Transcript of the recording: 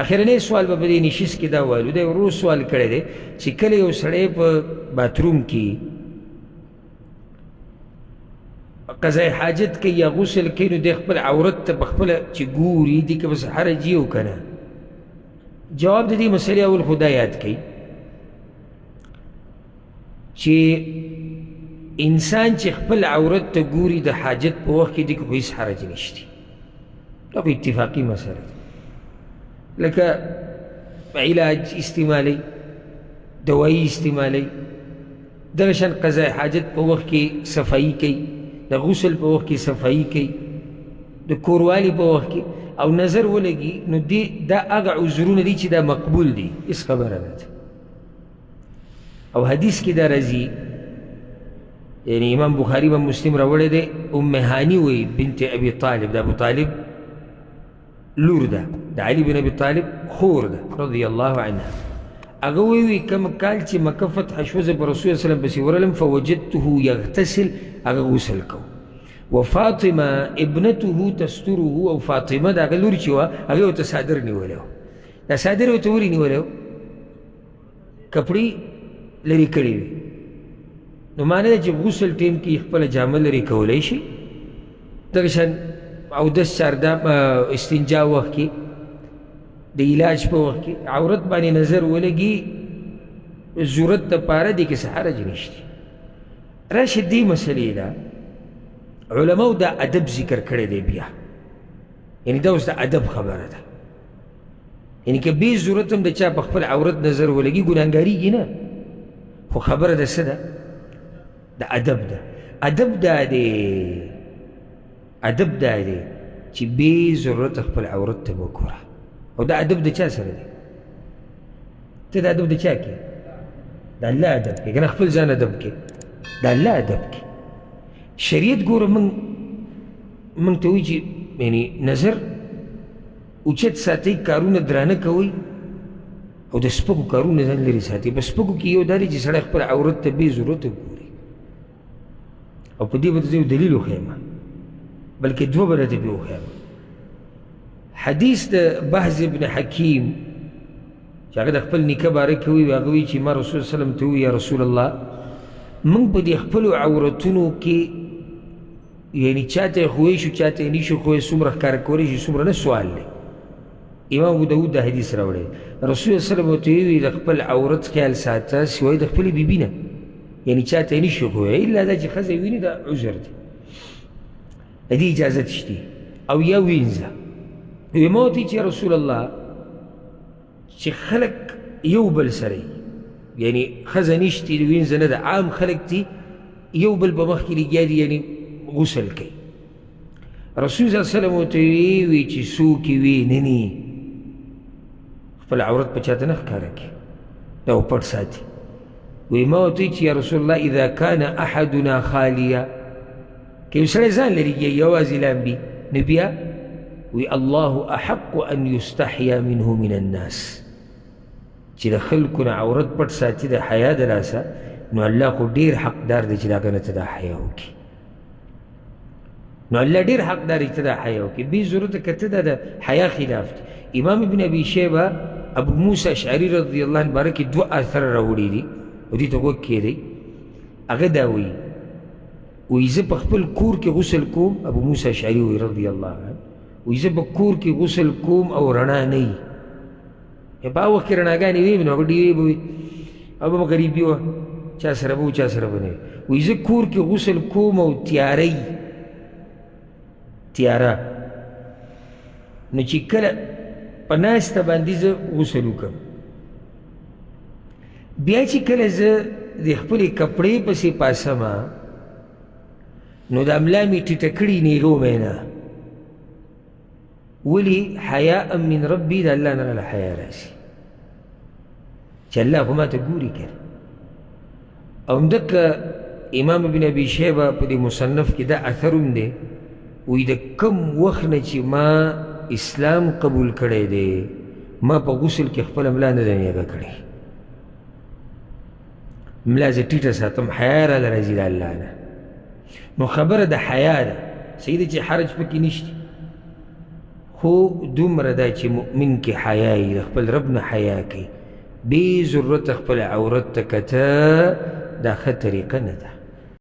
اخرنی سوال به دې نشیس کې دا وایلو دی ورو سوال کړی دی چې کله یو سړی په باتروم کې قضای حاجت کوي یا غسل کوي نو د خپل عورت ته په خپله چې ګوري دې کې بس حرج یې که نه؟ جواب د دې مسلې اول خدا یاد کوي چې انسان چې خپل عورت ته ګوري د حاجت په وخت کې دې کې خو هېڅ حرج نشته، دا خو اتفاقي مسله ده. لکه علاج استعمالي، دوایي استعمالي، دغه شان قضای حاجت په وخت کې صفایي کوي، د غسل په وخت کې صفایي کوي، د کوروالي په وخت کې او نظر ولګي نو دا هغه عذرونه دي چې دا مقبول دي، هېڅ خبره نه ده. او حدیث کې دا راځي، یعنی امام بخاري و مسلم راوړی دی، ام هاني وایي بنت ابي طالب، د ابو طالب لور ده، د علي بن ابي طالب خور ده رضی الله عنها. هغه وایي کوم کال چې مکه فتح شوه زه په رسول صلی الله علیه وسلم پسې ورغلم فوجدته یغتسل، هغه غسل کو. وفاطمه ابنته تستره، او فاطمه د هغه لور چې وه هغې ورته څادر نیولی و. دا څادر ورته ولې نیولی و؟ کپړې لرې کړې وي، نو معنی ده چې غسل ټیم کې خپله جامه لرې کولی شي. دغه شان اودس چاردام استنجا وخت کې د علاج په وخت کې عورت باندې نظر ولګي ضرورت دپاره دې کې څه حرج نشته. راشه دې مسلې له علماو دا ادب ذکر کړی دی بیا، یعنی دا اوس د ادب خبره ده. یعنی که بې ضرورت هم د چا په خپل عورت نظر ولګي ګناهګارېږي نه، خو خبره د څه ده؟ د ادب ده. ادب دا دی، ادب دا دی چې بې ضرورت خپل عورت ته مه ګوره. او دا ادب د چا سره دی؟ ته دا ادب د چا کې؟ د الله ادب کې، که نه خپل ځان ادب کې، د الله ادب کې. شریعت ګوره موږ ته وایي چې یعنی نظر اوچت ساتئ، کارونه درانه کوئ او د سپکو کارونه ځان لرې ساتئ. په سپکو کې یو دا دی چې سړی خپل عورت ته بې ضرورته ګوري، او په دې به زه یو دلیل وښیم، بلکې دوه به راته پرې وښیم. حدیث د بهز ابن حکیم چې هغه د خپل نیکه باره کې وایي، هغه وایي چې ما رسول صلی الله علیه وسلم ته ووایي یا رسول الله موږ په دې خپلو عورتونو کې یعنی چاته یې خوی شو چاته یې نشو خوی، څومره ښکاره کولی شي څومره نه سوال دی. امام ابو داود دا حدیث راوړی، رسول الله صلی الله علیه وسلم ورته ووایي د خپل عورت خیال ساته سوای د خپلې بیبي نه، یعنی چاته یې نشو خوی الا دا چې ښځه ویني دا عذر دی، د دې اجازت شته. او یا وینځه وی ما ورته چې یا رسول الله چې خلک یو بل سره یعنی ښځه نشتې وینځه نه ده، عام خلک دي یو بل په مخ کې لګیا دي یعنی غسل کوي. رسول صلی الله علیه وسلم ورته وی چې څوک یې وي نني خپل عورت په چاته نه ښکاره کړي، دا پټ ساتي. وی ما ورته چې یا رسول الله اذا کان احدنا خالیا، که یو سړی ځان لري یوازې لامبي نو بیا وی الله احق ان یستحیا منه من الناس، چې د خلکو نه عورت پټ ساتي د حیا د لاسه، نو الله خو ډېر حقدار دی چې د هغه نه ته دا حیا وکړي. نو الله ډېر حقدار دی چې ته دا حیا وکړي، بې ضرورته که ته دا د حیا خلاف دی. امام ابن ابي شیبه ابو موسی اشعري رضی الله عنه باره کې دوه اثر راوړي دي او دې ته غوږ کېږدئ. هغه دا وایي، وایي زه په خپل کور کې غسل کوم، ابو موسی اشعري وایي رضی الله عنه، وایي زه په کور کې غسل کوم او رڼا نه وي. په هغه وخت کې رڼاګانې وي نو هغه ډېرې به وي او به غریبي وه، چا سره به و چا سره به نه وي. وایي زه کور کې غسل کوم او تیاره، نو چې کله په ناسته باندې زه غسل وکړم، بیا چې کله زه د خپلې کپړې پسې پاسمه نو د املا مې ټیټه کړي نیغو مې نه، ولې حیاء من ربي، د الله نه راله حیا راشي چې الله خو ما ته ګوري که. او همدکه امام ابن ابي شیبه په دې مصنف کې دا اثر هم دی، وایي د کم وخت نه چې ما اسلام قبول کړی دی ما په غسل کې خپله ملا نه ده نیغه کړې، ملا زه ټیټه ساتم، حیا راله راځي د الله نه. نو خبره د حیا ده، صحیح ده چې حرج پکې نشته، خو دومره دا چې مؤمن کې حیا یي، د خپل رب نه حیا کوي، بې ضرورته خپل عورت ته کته، دا ښه طریقه نه ده.